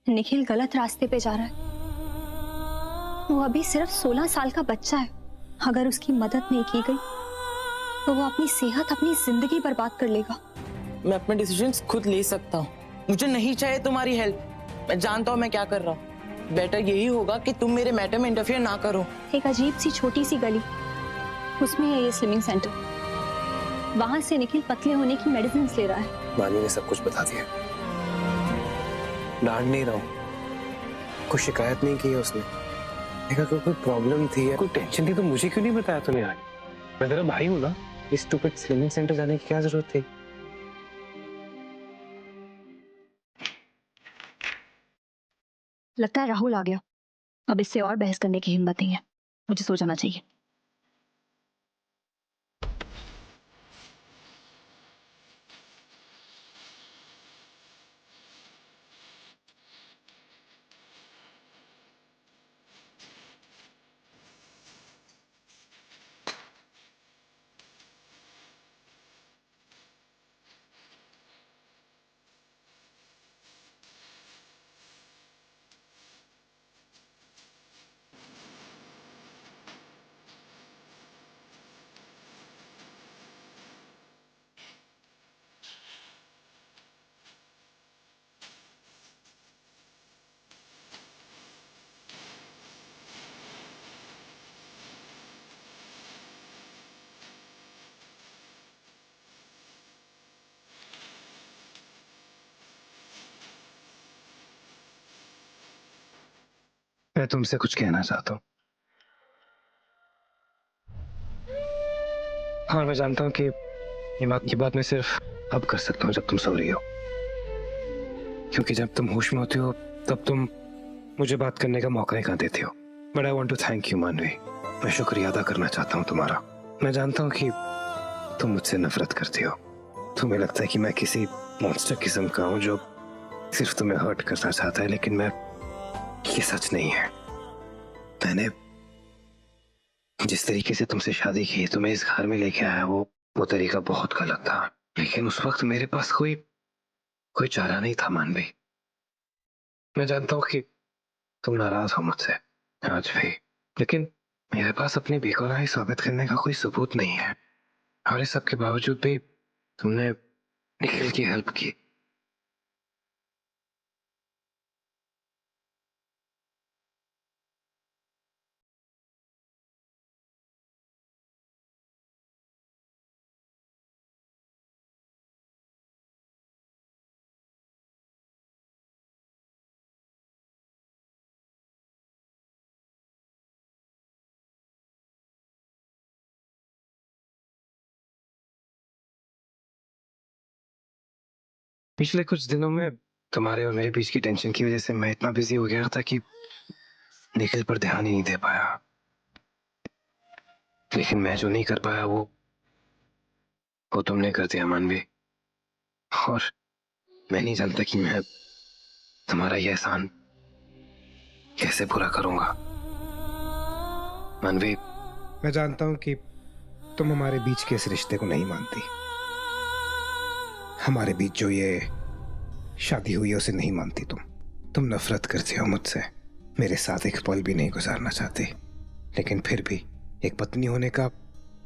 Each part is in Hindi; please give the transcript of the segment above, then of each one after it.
निखिल गलत रास्ते पे जा रहा है। वो अभी सिर्फ 16 साल का बच्चा है। अगर उसकी मदद नहीं की गई तो वो अपनी सेहत, अपनी जिंदगी बर्बाद कर लेगा। मैं अपने डिसीजंस खुद ले सकता हूँ। मुझे नहीं चाहिए तुम्हारी हेल्प। मैं जानता हूँ मैं क्या कर रहा हूँ। बेटर यही होगा कि तुम मेरे मैटर में इंटरफेयर ना करो। एक अजीब सी छोटी सी गली, उसमें है ये स्लिमिंग सेंटर। वहां से निखिल पतले होने की मेडिसिन ले रहा है। मानी ने सब कुछ बता दिया। डांट नहीं रहा हूँ, कोई शिकायत नहीं की है उसने। देखा कोई प्रॉब्लम थी या कोई टेंशन थी तो मुझे क्यों नहीं बताया तूने आज? मैं तेरा भाई हूँ ना, इस स्टूपिड स्लिमिंग सेंटर जाने की क्या जरूरत थी? लगता है राहुल आ गया। अब इससे और बहस करने की हिम्मत नहीं है। मुझे सो जाना चाहिए। मैं तुमसे कुछ कहना चाहता हूँ। हाँ, मैं जानता हूँ कि ये बात मैं सिर्फ अब कर सकता हूँ जब तुम सो रही हो, क्योंकि जब तुम होश में होती हो तब तुम मुझे बात करने का मौका ही कहाँ देती हो। But I want to thank you Manvi. मैं शुक्रिया अदा करना चाहता हूँ तुम्हारा। मैं जानता हूँ कि तुम मुझसे नफरत करती हो। तुम्हें लगता है कि मैं किसी मॉन्स्टर किस्म का हूँ जो सिर्फ तुम्हें हर्ट करना चाहता है, लेकिन ये सच नहीं है। मैंने जिस तरीके से तुमसे शादी की, तुम्हें इस घर में लेके आया, वो तरीका बहुत गलत था। लेकिन उस वक्त मेरे पास कोई चारा नहीं था मानवी। मैं जानता हूँ कि तुम नाराज हो मुझसे आज भी, लेकिन मेरे पास अपनी बेगुनाही साबित करने का कोई सबूत नहीं है। और इस सब के बावजूद भी तुमने निखिल की हेल्प की। पिछले कुछ दिनों में तुम्हारे और मेरे बीच की टेंशन की वजह से मैं इतना बिजी हो गया था कि निखिल पर ध्यान ही नहीं दे पाया। लेकिन मैं जो नहीं कर पाया वो तुमने कर दिया मानवी। और मैं नहीं जानता कि मैं तुम्हारा ये एहसान कैसे पूरा करूंगा। मानवी, मैं जानता हूं कि तुम हमारे बीच के इस रिश्ते को नहीं मानती। हमारे बीच जो ये शादी हुई है उसे नहीं मानती। तुम नफरत करती हो मुझसे, मेरे साथ एक पल भी नहीं गुजारना चाहती। लेकिन फिर भी एक पत्नी होने का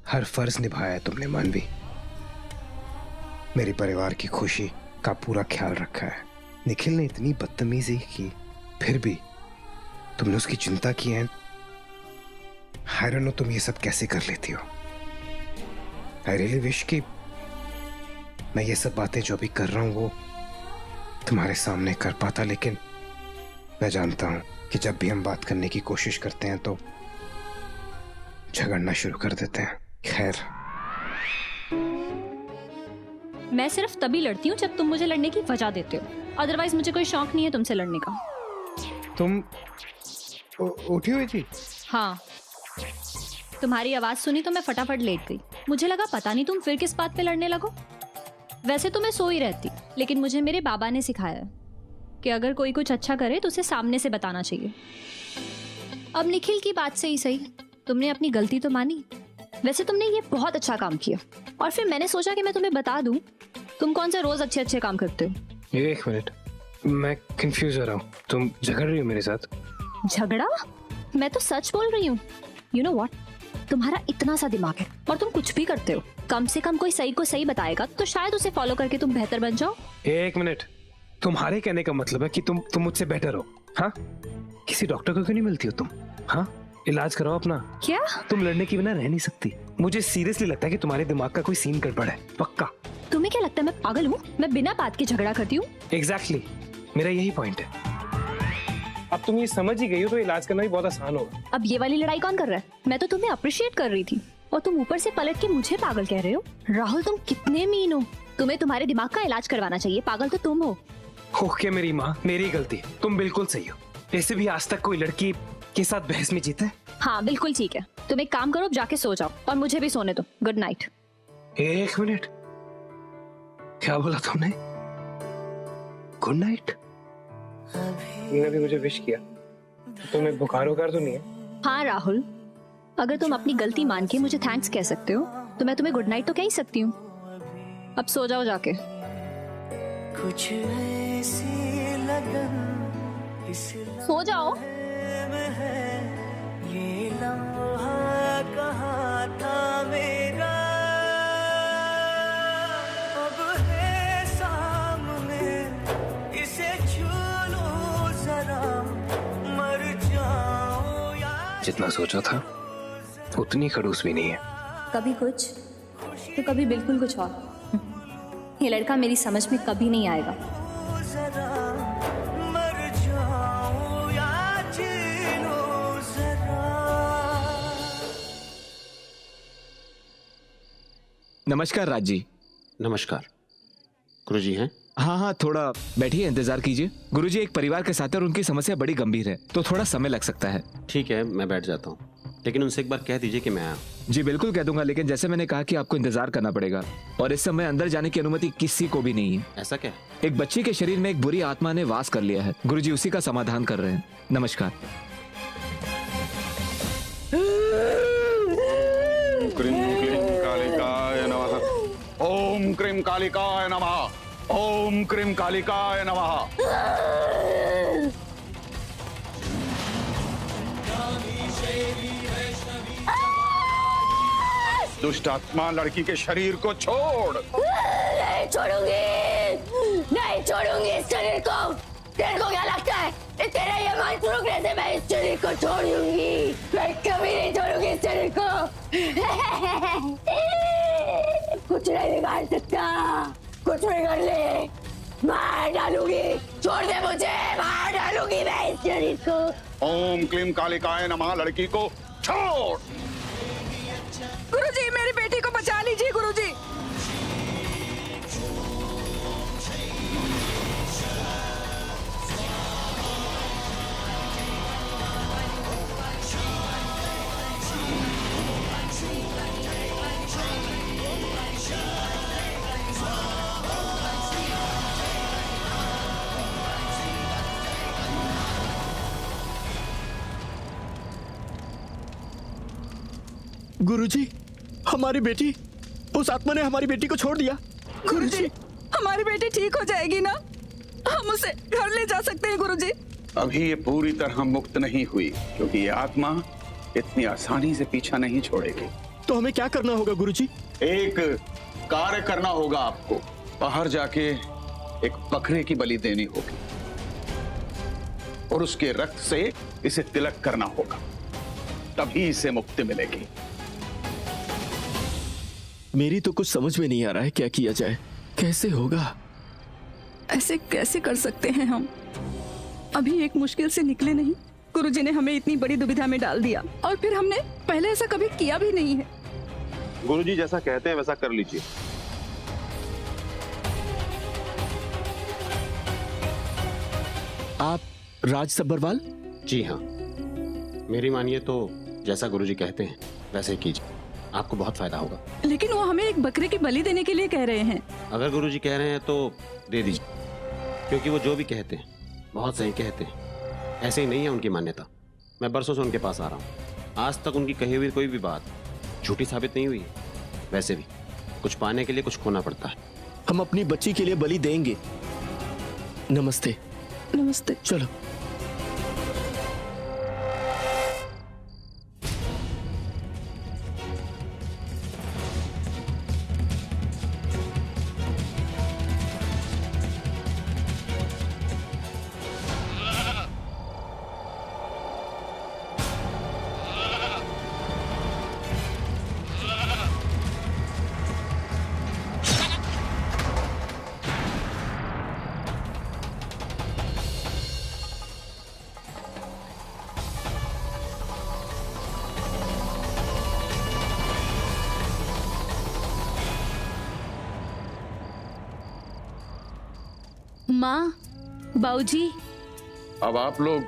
हर फर्ज निभाया है तुमने मानवी। मेरे परिवार की खुशी का पूरा ख्याल रखा है। निखिल ने इतनी बदतमीजी की, फिर भी तुमने उसकी चिंता की है। I don't know तुम ये सब कैसे कर लेती हो। I really wish कि मैं ये सब बातें जो अभी कर रहा हूं वो तुम्हारे सामने कर पाता, लेकिन मैं जानता हूं कि जब भी हम बात करने की कोशिश करते हैं तो झगड़ना शुरू कर देते हैं। खैर, मैं सिर्फ तभी लड़ती हूँ जब तुम मुझे लड़ने की वजह देते हो। अदरवाइज मुझे कोई शौक नहीं है तुमसे लड़ने का। तुम उठी हुई थी? हाँ, तुम्हारी आवाज सुनी तो मैं फटाफट लेट गई। मुझे लगा पता नहीं तुम फिर किस बात पे लड़ने लगो। वैसे तो मैं सो ही रहती, लेकिन मुझे मेरे बाबा ने सिखाया है कि अगर कोई कुछ अच्छा करे तो उसे सामने से बताना चाहिए। अब निखिल की बात से ही सही, तुमने अपनी गलती तो मानी। वैसे तुमने ये बहुत अच्छा काम किया, और फिर मैंने सोचा कि मैं तुम्हें बता दूं तुम कौन से रोज अच्छे अच्छे काम करते हो। एक मिनट, मैं कंफ्यूज हो रहा हूँ, तुम झगड़ रही हो मेरे साथ? झगड़ा? मैं तो सच बोल रही हूँ। यू नो व्हाट, तुम्हारा इतना सा दिमाग है और तुम कुछ भी करते हो। कम से कम कोई सही को सही बताएगा तो शायद उसे फॉलो करके तुम बेहतर बन जाओ। एक मिनट, तुम्हारे कहने का मतलब है कि तुम मुझसे बेटर हो? हाँ, किसी डॉक्टर को क्यों नहीं मिलती हो तुम? हाँ, इलाज कराओ अपना। क्या? तुम लड़ने के बिना रह नहीं सकती। मुझे सीरियसली लगता है कि तुम्हारे दिमाग का कोई सीन गड़बड़ है, पक्का। तुम्हें क्या लगता है मैं पागल हूँ? मैं बिना बात के झगड़ा करती हूँ? एग्जैक्टली, मेरा यही पॉइंट है। अब तुम ये समझ ही गई हो तो इलाज करना भी बहुत आसान होगा। अब ये वाली लड़ाई कौन कर रहा है? मैं तो तुम्हें अप्रिशिएट कर रही थी और तुम ऊपर से पलट के मुझे पागल कह रहे हो। राहुल, तुम कितने मीन हो। तुम्हें तुम्हारे दिमाग का इलाज करवाना चाहिए, पागल तो तुम हो। ओके मेरी माँ, मेरी गलती, तुम बिल्कुल सही हो। ऐसे भी आज तक कोई लड़की के साथ बहस में जीता है? हाँ बिल्कुल ठीक है। तुम एक काम करो, जाके सो जाओ और मुझे भी सोने दो। Good night. एक मिनट, क्या बोला तुमने? Good night? तुमने भी मुझे विश किया। तुम्हें बुखार वुखार तो नहीं है? हाँ राहुल, अगर तुम अपनी गलती मान के मुझे थैंक्स कह सकते हो तो मैं तुम्हें गुड नाइट तो कह ही सकती हूँ। अब सो जाओ जाके। कुछ ऐसी लगन सो जाओ। ये लम्हा कहाँ था मेरा, अब है सामने, इसे छू लो जरा, मर जाओ या जितना सोचा था उतनी खड़ूस भी नहीं है। कभी कुछ तो कभी बिल्कुल कुछ और। ये लड़का मेरी समझ में कभी नहीं आएगा। जरा, मर जाओ या जी लो जरा। नमस्कार राज जी। नमस्कार। गुरुजी हैं? हाँ हाँ, थोड़ा बैठिए, इंतजार कीजिए। गुरुजी एक परिवार के साथ है और उनकी समस्या बड़ी गंभीर है, तो थोड़ा समय लग सकता है। ठीक है, मैं बैठ जाता हूँ, लेकिन उनसे एक बार कह दीजिए कि मैं आया। जी बिल्कुल कह दूंगा, लेकिन जैसे मैंने कहा कि आपको इंतजार करना पड़ेगा और इस समय अंदर जाने की अनुमति किसी को भी नहीं है। ऐसा क्या? एक बच्ची के शरीर में एक बुरी आत्मा ने वास कर लिया है। गुरुजी उसी का समाधान कर रहे हैं। नमस्कार। ओम क्रीम कालिकाय नमः। ओम क्रीम कालिकाय नमः। दुष्ट आत्मा, लड़की के शरीर को छोड़। नहीं छोड़ूंगी, नहीं छोड़ूंगी इस शरीर को। तेरे को क्या लगता है तेरा ये मंत्र रुकने से मैं इस शरीर को छोड़ दूंगी? मैं कभी नहीं छोड़ूंगी इस शरीर को। कुछ नहीं बिगाड़ सकता, कुछ भी कर ले, मार डालूंगी। छोड़ दे मुझे, मार डालूंगी मैं इस शरीर को। ओम क्लीम कालिकाय नमः। लड़की को छोड़। गुरुजी, मेरी बेटी को बचा लीजिए गुरुजी। गुरुजी, हमारी बेटी, उस आत्मा ने हमारी बेटी को छोड़ दिया। गुरुजी, हमारी बेटी ठीक हो जाएगी ना? हम उसे घर ले जा सकते हैं गुरुजी? अभी ये पूरी तरह मुक्त नहीं हुई, क्योंकि ये आत्मा इतनी आसानी से पीछा नहीं छोड़ेगी। तो हमें क्या करना होगा गुरुजी? एक कार्य करना होगा आपको। बाहर जाके एक बकरे की बलि देनी होगी और उसके रक्त से इसे तिलक करना होगा, तभी इसे मुक्ति मिलेगी। मेरी तो कुछ समझ में नहीं आ रहा है क्या किया जाए, कैसे होगा? ऐसे कैसे कर सकते हैं हम? अभी एक मुश्किल से निकले नहीं, गुरुजी ने हमें इतनी बड़ी दुविधा में डाल दिया और फिर हमने पहले ऐसा कभी किया भी नहीं है। गुरुजी जैसा कहते हैं वैसा कर लीजिए। आप राज सब्बरवाल? जी हाँ, मेरी मानिए तो जैसा गुरुजी कहते हैं वैसे ही कीजिए, आपको बहुत फायदा होगा। लेकिन वो हमें एक बकरे की बलि देने के लिए कह रहे हैं। अगर गुरुजी कह रहे हैं तो दे दीजिए, क्योंकि वो जो भी कहते हैं बहुत सही कहते हैं। ऐसे ही नहीं है उनकी मान्यता। मैं बरसों से उनके पास आ रहा हूँ, आज तक उनकी कही हुई कोई भी बात झूठी साबित नहीं हुई है। वैसे भी कुछ पाने के लिए कुछ खोना पड़ता है। हम अपनी बच्ची के लिए बलि देंगे। नमस्ते। नमस्ते। चलो। माँ, बाऊजी। अब आप लोग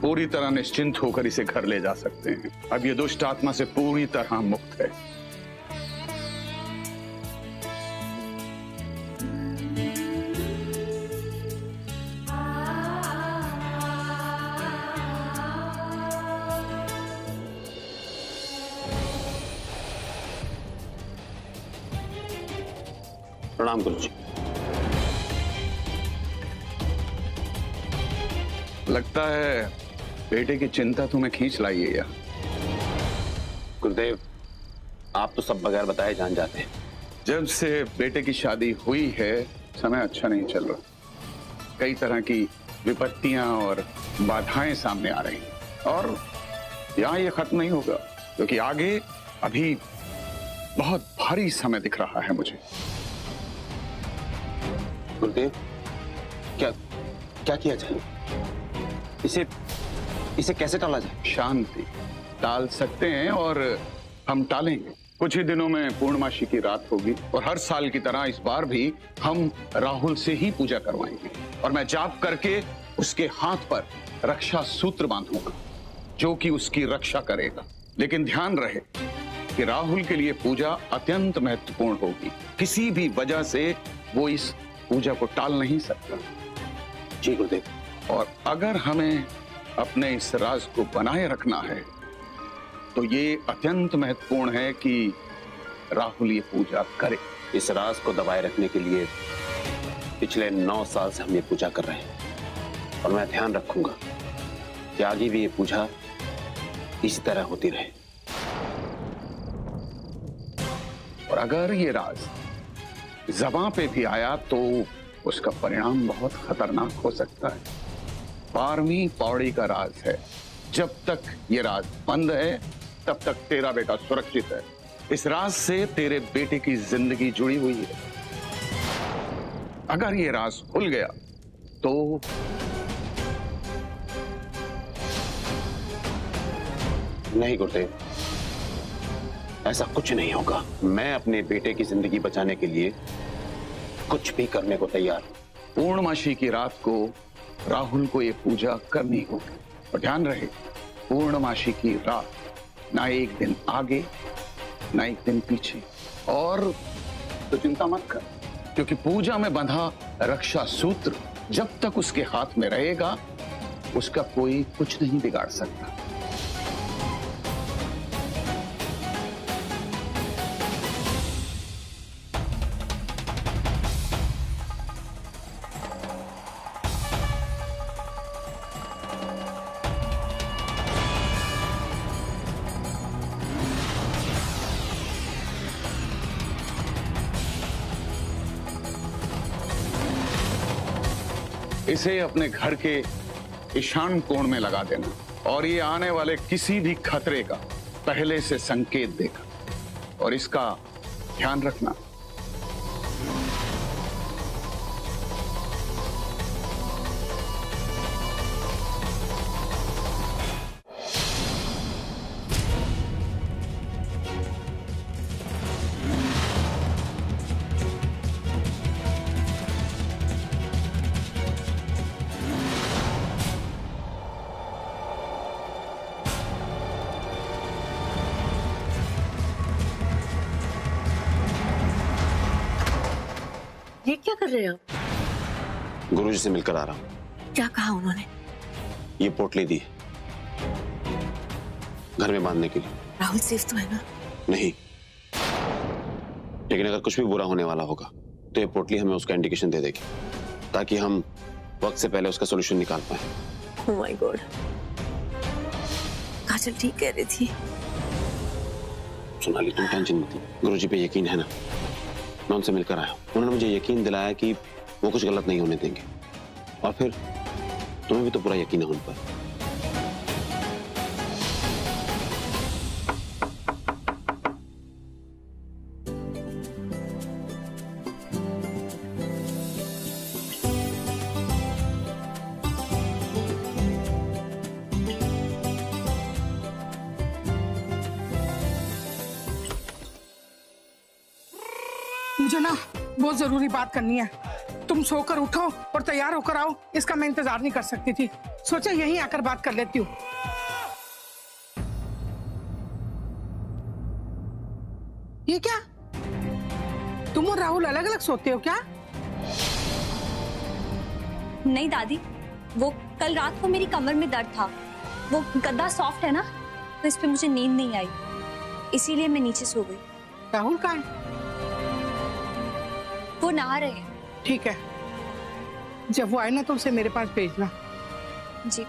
पूरी तरह निश्चिंत होकर इसे घर ले जा सकते हैं। अब ये दुष्ट आत्मा से पूरी तरह मुक्त है। प्रणाम गुरुजी। लगता है बेटे की चिंता तुम्हें खींच लाई है यार। गुरुदेव, आप तो सब बगैर बताए जान जाते हैं। जब से बेटे की शादी हुई है समय अच्छा नहीं चल रहा। कई तरह की विपत्तियां और बाधाएं सामने आ रही हैं और यहाँ ये खत्म नहीं होगा, क्योंकि आगे अभी बहुत भारी समय दिख रहा है मुझे। गुरुदेव, क्या क्या किया जाए? इसे कैसे टाला जाए? शांति टाल सकते हैं और हम टालेंगे। कुछ ही दिनों में पूर्णमासी की रात होगी और हर साल की तरह इस बार भी हम राहुल से ही पूजा करवाएंगे और मैं जाप करके उसके हाथ पर रक्षा सूत्र बांधूंगा जो कि उसकी रक्षा करेगा। लेकिन ध्यान रहे कि राहुल के लिए पूजा अत्यंत महत्वपूर्ण होगी। किसी भी वजह से वो इस पूजा को टाल नहीं सकता। जी गुरुदेव। और अगर हमें अपने इस राज को बनाए रखना है तो ये अत्यंत महत्वपूर्ण है कि राहुल ये पूजा करे। इस राज को दबाए रखने के लिए पिछले 9 साल से हम ये पूजा कर रहे हैं और मैं ध्यान रखूंगा कि आगे भी ये पूजा इसी तरह होती रहे। और अगर ये राज ज़बां पे भी आया तो उसका परिणाम बहुत खतरनाक हो सकता है। 12वीं पौड़ी का राज है। जब तक ये राज बंद है तब तक तेरा बेटा सुरक्षित है। इस राज से तेरे बेटे की जिंदगी जुड़ी हुई है। अगर ये राज खुल गया तो नहीं गुरुदेव, ऐसा कुछ नहीं होगा। मैं अपने बेटे की जिंदगी बचाने के लिए कुछ भी करने को तैयार हूं। पूर्णमासी की रात को राहुल को ये पूजा करनी होगी और ध्यान रहे पूर्णमासी की रात ना एक दिन आगे ना एक दिन पीछे। और तो चिंता मत कर, क्योंकि पूजा में बंधा रक्षा सूत्र जब तक उसके हाथ में रहेगा उसका कोई कुछ नहीं बिगाड़ सकता। इसे अपने घर के ईशान कोण में लगा देना और ये आने वाले किसी भी खतरे का पहले से संकेत देगा और इसका ध्यान रखना। ये क्या कर रहे हो आप? गुरुजी से मिलकर आ रहा हूं। क्या कहा उन्होंने? ये पोटली दी घर में बांधने के लिए। राहुल सेफ तो है ना? नहीं, लेकिन अगर कुछ भी बुरा होने वाला होगा तो ये पोटली हमें उसका इंडिकेशन दे देगी ताकि हम वक्त से पहले उसका सोल्यूशन निकाल पाए। ओह माय गॉड, काजल ठीक कह रही थी। सोनाली तुम टेंशन मत लो, गुरुजी पे यकीन है ना। मैं उनसे मिलकर आया, उन्होंने मुझे यकीन दिलाया कि वो कुछ गलत नहीं होने देंगे, और फिर तुम्हें भी तो पूरा यकीन है उन पर। मुझे ना बहुत जरूरी बात करनी है। तुम सोकर उठो और तैयार होकर आओ। इसका मैं इंतजार नहीं कर सकती थी, सोचा यहीं आकर बात कर लेती हूँ। ये क्या, तुम और राहुल अलग अलग सोते हो क्या? नहीं दादी, वो कल रात को मेरी कमर में दर्द था। वो गद्दा सॉफ्ट है ना, तो इस पे मुझे नींद नहीं आई, इसीलिए मैं नीचे सो गई। राहुल कहाँ है? वो नहा रहे हैं। ठीक है, जब वो आए ना तो उसे मेरे पास भेजना। जी।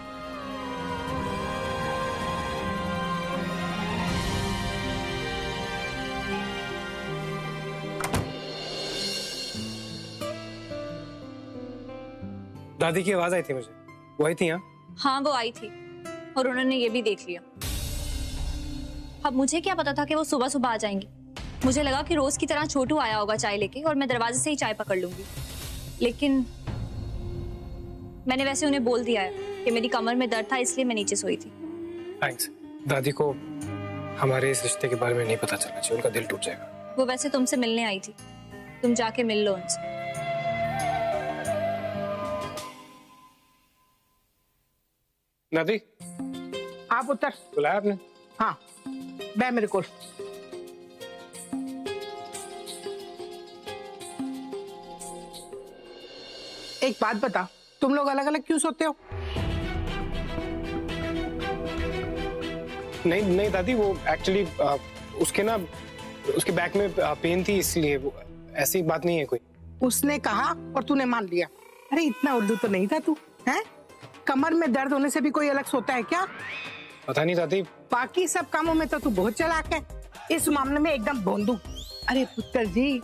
दादी की आवाज आई थी मुझे, वो आई थी? हाँ वो आई थी और उन्होंने ये भी देख लिया। अब मुझे क्या पता था कि वो सुबह सुबह आ जाएंगी। मुझे लगा कि रोज की तरह छोटू आया होगा चाय लेके और मैं दरवाजे से ही चाय पकड़ लूंगी, लेकिन मैंने वैसे उन्हें बोल दिया है कि मेरी कमर में दर्द था, इसलिए मैं नीचे सोई थी। थैंक्स। दादी को हमारे इस रिश्ते के बारे में नहीं पता चलना चाहिए, उनका दिल टूट जाएगा। वो वैसे तुमसे मिलने आई थी, तुम जाके मिल लो उनसे। दादी आप उतर। बुलाया आपने? हाँ, बै मेरे को। एक बात बता, तुम लोग अलग अलग क्यों सोते हो? नहीं नहीं दादी, वो एक्चुअली उसके ना, उसके बैक में पेन थी, इसलिए। वो ऐसी बात नहीं है कोई। उसने कहा और तूने मान लिया। अरे इतना उल्लू तो नहीं था तू, हैं? कमर में दर्द होने से भी कोई अलग सोता है क्या? पता नहीं दादी। बाकी सब कामों में तो तू बहुत चालाक है, इस मामले में एकदम भोंदू। अरे पुत्र जी,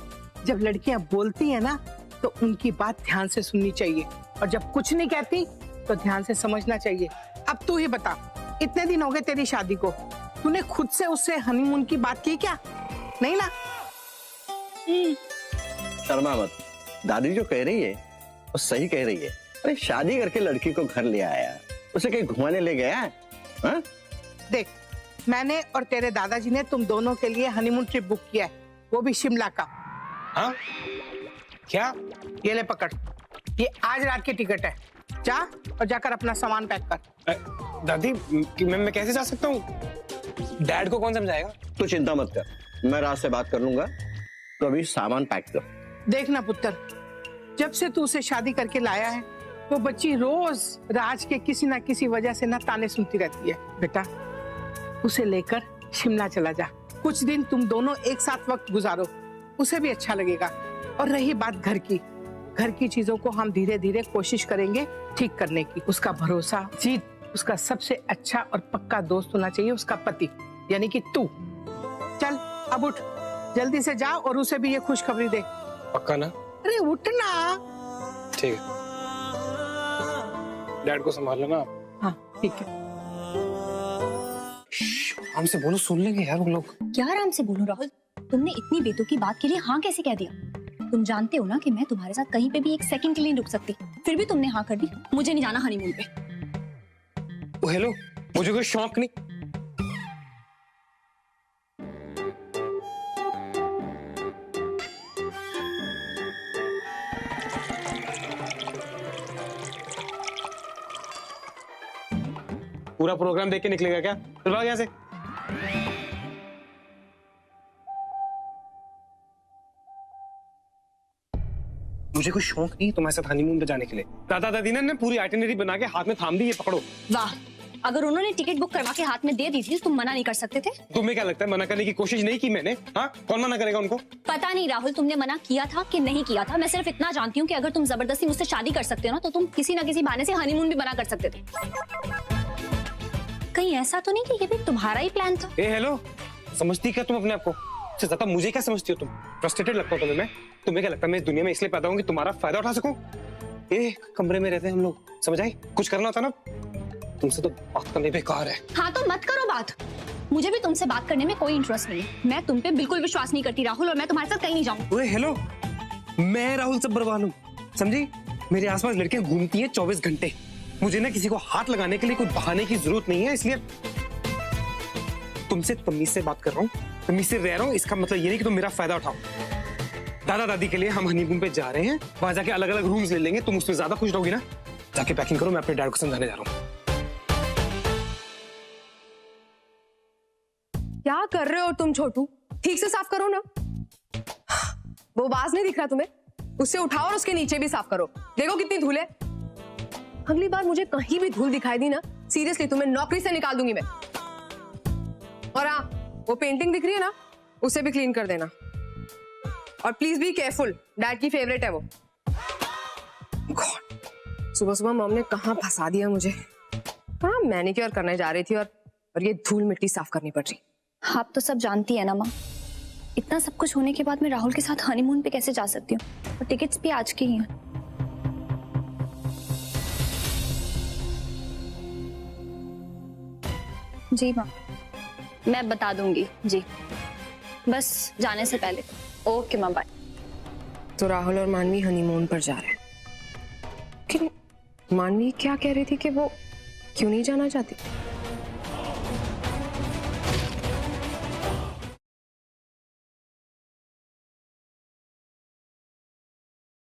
जब लड़कियां बोलती है ना तो उनकी बात ध्यान से सुननी चाहिए, और जब कुछ नहीं कहती तो ध्यान से समझना चाहिए। अब तू ही बता, इतने दिन हो गए तेरी शादी को, तूने खुद से उससे हनीमून की बात की क्या? नहीं ना? शर्मा मत, दादी जो कह रही है वो सही कह रही है। अरे शादी करके लड़की को घर ले आया, उसे कहीं घुमाने ले गया? हाँ? देख, मैंने और तेरे दादाजी ने तुम दोनों के लिए हनीमून ट्रिप बुक किया है, वो भी शिमला का। हाँ? क्या? ये ले पकड़, ये आज रात की टिकट है। जा और जाकर अपना सामान पैक कर। दादी मैं कैसे जा सकता हूँ? डैड को कौन समझाएगा? तू चिंता मत कर, मैं रात से बात कर लूंगा। तो अभी सामान पैक कर। देखना पुत्र, जब से तू उसे शादी करके लाया है वो बच्ची रोज राज के किसी ना किसी वजह से ना ताने सुनती रहती है। बेटा, उसे लेकर शिमला चला जा, कुछ दिन तुम दोनों एक साथ वक्त गुजारो, उसे भी अच्छा लगेगा। और रही बात घर की चीजों को हम धीरे धीरे कोशिश करेंगे ठीक करने की। उसका भरोसा जीत, उसका सबसे अच्छा और पक्का दोस्त होना चाहिए उसका पति, यानी कि तू। चल अब उठ, जल्दी से जा और उसे भी ये खुशखबरी दे। पक्का ना? अरे उठ ना। ठीक है, डैड को संभाल लेना आप। हाँ ठीक है। आराम से बोलो, सुन लेंगे यार वो लोग। क्या आराम से बोलूं राहुल? तुमने इतनी बेतुकी बात के लिए हाँ कैसे कह दिया? तुम जानते हो ना कि मैं तुम्हारे साथ कहीं पे भी एक सेकंड के लिए नहीं रुक सकती, फिर भी तुमने हाँ कर दी। मुझे नहीं जाना हनीमून पे। हेलो, मुझे कोई शौक नहीं। पूरा प्रोग्राम देख के निकलेगा क्या? चल भाग यहाँ से। मुझे कोई शौक नहीं तुम्हारे साथ हनीमून पे जाने के लिए। दादा दादी ने पूरी आइटिनरी बना के हाथ में थाम दी, ये पकड़ो। वाह, अगर उन्होंने टिकट बुक करवा के हाथ में दे दी थी तो तुम मना नहीं कर सकते थे? तुम्हें क्या लगता है मना करने की कोशिश नहीं की मैंने? हाँ, कौन मना करेगा उनको? पता नहीं राहुल, तुमने मना किया था कि नहीं किया था। मैं सिर्फ इतना जानती हूँ कि अगर तुम जबरदस्ती मुझसे शादी कर सकते हो ना, तो तुम किसी ना किसी बहाने से हनीमून भी मना कर सकते थे। कहीं ऐसा तो नहीं कि ये भी तुम्हारा ही प्लान था? ए हेलो, समझती क्या तुम अपने आप को? इससे ज्यादा मुझे क्या समझती हो तुम? फ्रस्ट्रेटेड लगता हूँ तुम्हें मैं? तुम्हें क्या लगता है मैं इस दुनिया में इसलिए पैदा हूँ कि तुम्हारा फायदा उठा सकूं? एक कमरे में रहते हैं हम लोग, समझ आई? कुछ करना होता ना, तुमसे तो बात करने बेकार है। हाँ तो मत करो बात। मुझे भी तुमसे बात करने में कोई इंटरेस्ट नहीं है। मैं तुम पे बिल्कुल विश्वास नहीं करती राहुल, और मैं तुम्हारे साथ कहीं नहीं जाऊंगी। ओए हेलो, मैं राहुल से बर्बाद हूँ, समझी? मेरे आसपास लड़कियां घूमती हैं 24 घंटे। मुझे ना किसी को हाथ लगाने के लिए कोई बहाने की जरूरत नहीं है, इसलिए तुमसे तमीज से बात कर रहा हूँ, तमीज से रह रहा हूँ। इसका मतलब ये नहीं कि तुम मेरा फायदा उठाओ। दादा दादी के लिए हम हनीमून पे जा रहे हैं, वहां जाके अलग अलग रूम्स ले लेंगे। तुम उसमें ज्यादा खुश रहोगी ना? जाके पैकिंग करो, मैं अपने डैड को समझाने जा रहा हूँ। क्या कर रहे हो तुम छोटू? ठीक से साफ करो ना। वो बाज नहीं दिख रहा तुम्हें? उससे उठाओ और उसके नीचे भी साफ करो। देखो कितनी धूल है। अगली बार मुझे कहीं भी धूल दिखाई दी ना, सीरियसली तुम्हें नौकरी से निकाल दूंगी मैं। और हाँ, वो पेंटिंग दिख रही है ना, उसे भी क्लीन कर देना। और प्लीज बी केयरफुल, डैड की फेवरेट है वो। गॉड, सुबह सुबह मॉम ने कहाँ फंसा दिया मुझे। हाँ, मैनिक्योर करने जा रही थी और ये धूल मिट्टी साफ करनी पड़ रही। आप तो सब जानती है ना माँ। इतना सब कुछ होने के बाद मैं राहुल के साथ हनीमून पे कैसे जा सकती हूँ? और टिकट्स भी आज की ही हैं। जी माँ, मैं बता दूंगी जी, बस जाने से पहले। ओके माँ, बाय। तो राहुल और मानवी हनीमून पर जा रहे हैं। लेकिन मानवी क्या कह रही थी कि वो क्यों नहीं जाना चाहती?